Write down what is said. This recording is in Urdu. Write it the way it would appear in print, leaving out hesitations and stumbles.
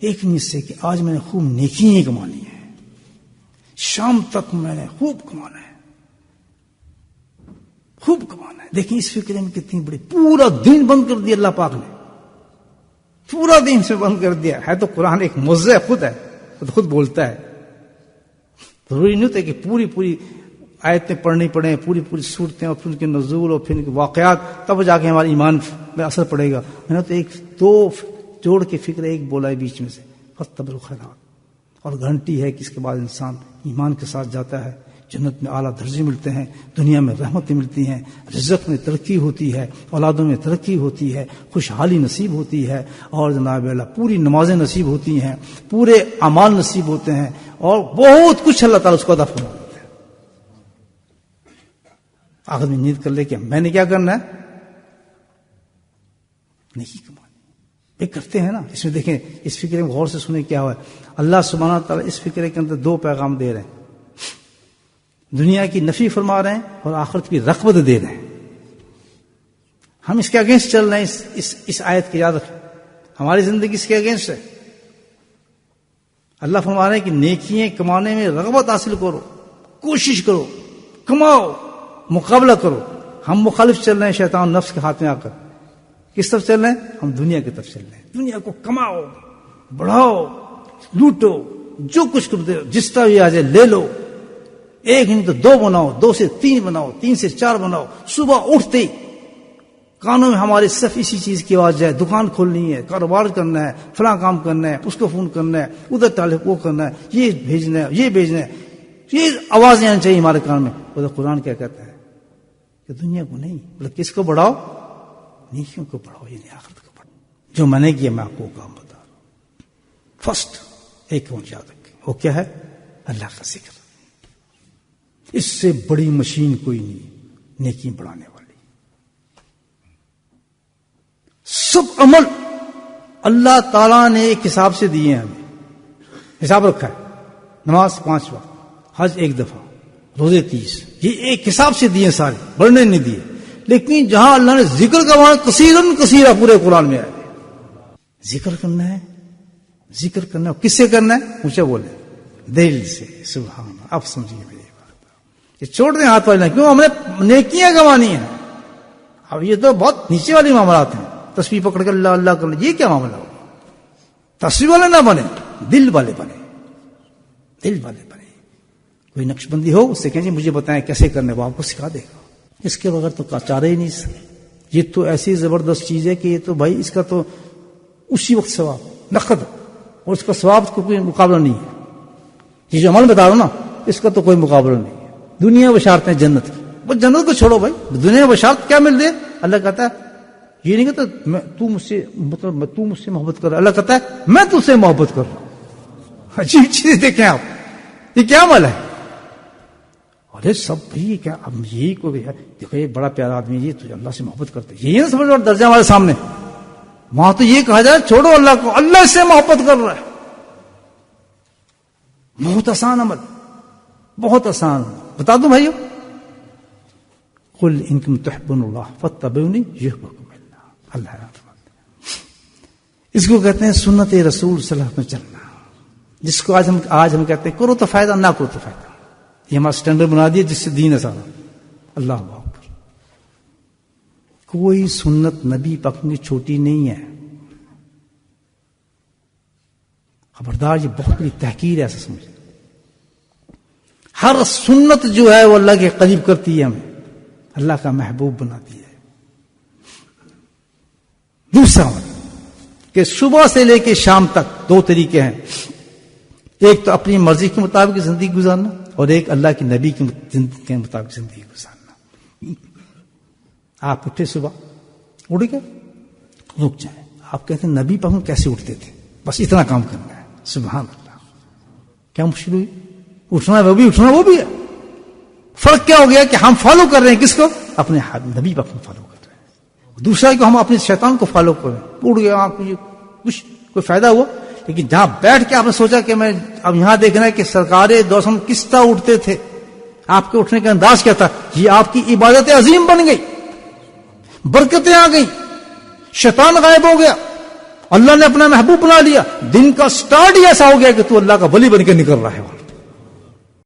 ایک نیت سے کہ آج میں نے خوب نیکیاں کمانی ہے، شام تک میں نے خوب کمانا ہے، خوب کمانا ہے. دیکھیں اس فکر میں کتنی بڑی، پورا دین بند کر دیا اللہ پاک نے، پورا دین سے بند کر دیا ہے. تو قرآن ایک معجزہ خود ہے، خود بولتا ہے. ضروری نہیں ہوتا کہ پوری آیتیں پڑھنی پڑیں، پوری صورتیں اور پھر ان کے نزول اور پھر ان کے واقعات، تب جا کے ہمارے ایمان میں اثر پڑے گا. میں نے تو ایک دو جوڑ کے فکر ایک بولا ہے بیچ میں سے، فَاتَّبِعُوا الْخَيْرَاتِ، اور گارنٹی ہے کہ اس کے بعد انسان ایمان کے ساتھ جاتا ہے، جنت میں اعلیٰ درجے ملتے ہیں، دنیا میں رحمتیں ملتی ہیں، رزق میں ترقی ہوتی ہے، اولادوں میں ترقی ہوتی ہے، خوشحالی نصیب ہوتی ہے، اور جناب اللہ پوری نمازیں نصیب ہوتی ہیں، پورے اعمال نصیب ہوتے ہیں، اور بہت کچھ اللہ تعالیٰ اس کو عطا فرما دیتا ہے. آخر میں نیت کر لے کہ میں نے کیا کرنا ہے، نہیں کمانی. ایک کرتے ہیں نا. اس میں دیکھیں، اس فکر میں غور سے سنیں کیا ہوا ہے. اللہ سبحانہ تعالیٰ اس فکر کے اندر دو پیغام دے رہے ہیں، دنیا کی نفی فرما رہے ہیں اور آخرت کی رغبت دے رہے ہیں. ہم اس کے اگینسٹ چل رہے ہیں. اس آیت کی یاد رکھیں، ہماری زندگی اس کے اگینسٹ ہے. اللہ فرما رہے ہیں کہ نیکیاں کمانے میں رغبت حاصل کرو، کوشش کرو، کماؤ، مقابلہ کرو. ہم مخالف چل رہے ہیں شیطان نفس کے ہاتھ میں آ کر. کس طرف چل رہے ہیں؟ ہم دنیا کی طرف چل رہے ہیں. دنیا کو کماؤ، بڑھاؤ، لوٹو، جو کچھ کرتے ہو، جس طرح بھی آ جائے لے لو. ایک نہیں تو دو بناؤ، دو سے تین بناؤ، تین سے چار بناؤ. صبح اٹھتے کانوں میں ہمارے صرف اسی چیز کی آواز جائے، دکان کھولنی ہے، کاروبار کرنا ہے، فلاں کام کرنا ہے، اس کو فون کرنا ہے، ادھر تعلق وہ کرنا ہے، یہ بھیجنا ہے، یہ بھیجنا ہے. یہ آوازیں آنی چاہیے ہمارے کان میں. ادھر قرآن کیا کہتا ہے کہ دنیا کو نہیں بلکہ کس کو بڑھاؤ؟ نیکیوں کو بڑھاؤ، یعنی آخرت کو بڑھاؤ. جو میں نے کیا میں آپ کو کام بتا رہا ہوں. فرسٹ ایک یاد رکھیں، وہ کیا ہے؟ اللہ کا ذکر. اس سے بڑی مشین کوئی نہیں نیکی بڑھانے والی. سب عمل اللہ تعالیٰ نے ایک حساب سے دیے ہیں. ہمیں حساب رکھا ہے. نماز 5 وقت، حج 1 دفعہ، روزے 30، یہ ایک حساب سے دیے سارے، بڑھنے نہیں دیے. لیکن جہاں اللہ نے ذکر کا وہاں کثیرا پورے قرآن میں آئے. ذکر کرنا ہے، ذکر کرنا ہے. کس سے کرنا ہے؟ اونچا بولے، دل سے. سبحان اللہ. اب سمجھیے میری بات. یہ چھوڑ دیں ہاتھ والے، کیوں؟ ہم نے نیکیاں کمانی ہیں. اب یہ تو بہت نیچے والی معاملات ہیں. تسبیح پکڑ کر اللہ اللہ کر، یہ کیا معاملہ ہوگا؟ تسبیح والے نہ بنے، دل والے بنے، دل والے بنے. کوئی نقش بندی ہو اس سے کہیں مجھے بتائیں کیسے کرنے، وہ آپ کو سکھا دے گا. اس کے بغیر تو چارہ ہی نہیں. یہ تو ایسی زبردست چیز ہے کہ یہ تو بھائی اس کا تو اسی وقت ثواب نقد، اور اس کا ثواب کو کوئی مقابلہ نہیں ہے. یہ جو عمل بتا رہا ہوں نا، اس کا تو کوئی مقابلہ نہیں ہے. دنیا بشارتیں جنت کی، وہ جنت کو چھوڑو بھائی، دنیا بشارت کیا مل رہی ہے؟ اللہ کہتا ہے یہ نہیں کہتا تو مجھ سے محبت کر رہا، اللہ کہتا ہے میں تجھ سے محبت کر رہا ہوں. عجیب چیز دیکھیں آپ، یہ کیا عمل ہے؟ ارے سب بھی کیا، اب یہی کو بھی ہے، دیکھو یہ بڑا پیارا آدمی، یہ تو اللہ سے محبت کرتے، یہی نا سمجھ درجہ ہمارے سامنے. وہاں تو یہ کہا جائے چھوڑو اللہ کو، اللہ سے محبت کر رہا ہے. بہت آسان عمل، بہت آسان. بتا دوں بھائیو، قل ان کنتم تحبون اللہ فاتبعونی یحببکم اللہ. اللہ اس کو کہتے ہیں سنت رسول صلی اللہ علیہ وسلم میں چلنا، جس کو آج ہم کہتے ہیں کرو تو فائدہ، نہ کرو تو فائدہ. یہ ہمارا سٹینڈرڈ بنا دیا جس سے دین ہے سارا. اللہ اکبر. کوئی سنت نبی پاک کی چھوٹی نہیں ہے. خبردار، یہ بہت بڑی تحقیر ہے، ایسا سمجھ. ہر سنت جو ہے وہ اللہ کے قریب کرتی ہے، ہمیں اللہ کا محبوب بناتی ہے. دوسرا کہ صبح سے لے کے شام تک 2 طریقے ہیں. ایک تو اپنی مرضی کے مطابق زندگی گزارنا، اور ایک اللہ کے نبی کے مطابق زندگی گزارنا. آپ اٹھے صبح، اٹھ گئے، رک جائیں. آپ کہتے ہیں نبی پاک کیسے اٹھتے تھے، بس اتنا کام کرنا ہے. سبحان اللہ، کیا مشکل ہوئی؟ اٹھنا وہ بھی، اٹھنا وہ بھی ہے. فرق کیا ہو گیا کہ ہم فالو کر رہے ہیں کس کو؟ اپنے نبی پاک کو فالو کر رہے ہیں. دوسرا کہ ہم اپنے شیطان کو فالو کر رہے ہیں. اٹھ گیا، آپ کو کچھ کوئی فائدہ ہوا؟ لیکن جہاں بیٹھ کے آپ نے سوچا کہ میں اب یہاں دیکھنا ہے کہ سرکار دو سم کس طرح اٹھتے تھے، آپ کے اٹھنے کا انداز کیا تھا، یہ آپ کی عبادت عظیم بن گئی. برکتیں آ گئی، شیطان غائب ہو گیا، اللہ نے اپنا محبوب بنا لیا، دن کا سٹارٹ ہی ایسا ہو گیا کہ تو اللہ کا ولی بن کے نکل رہا ہے.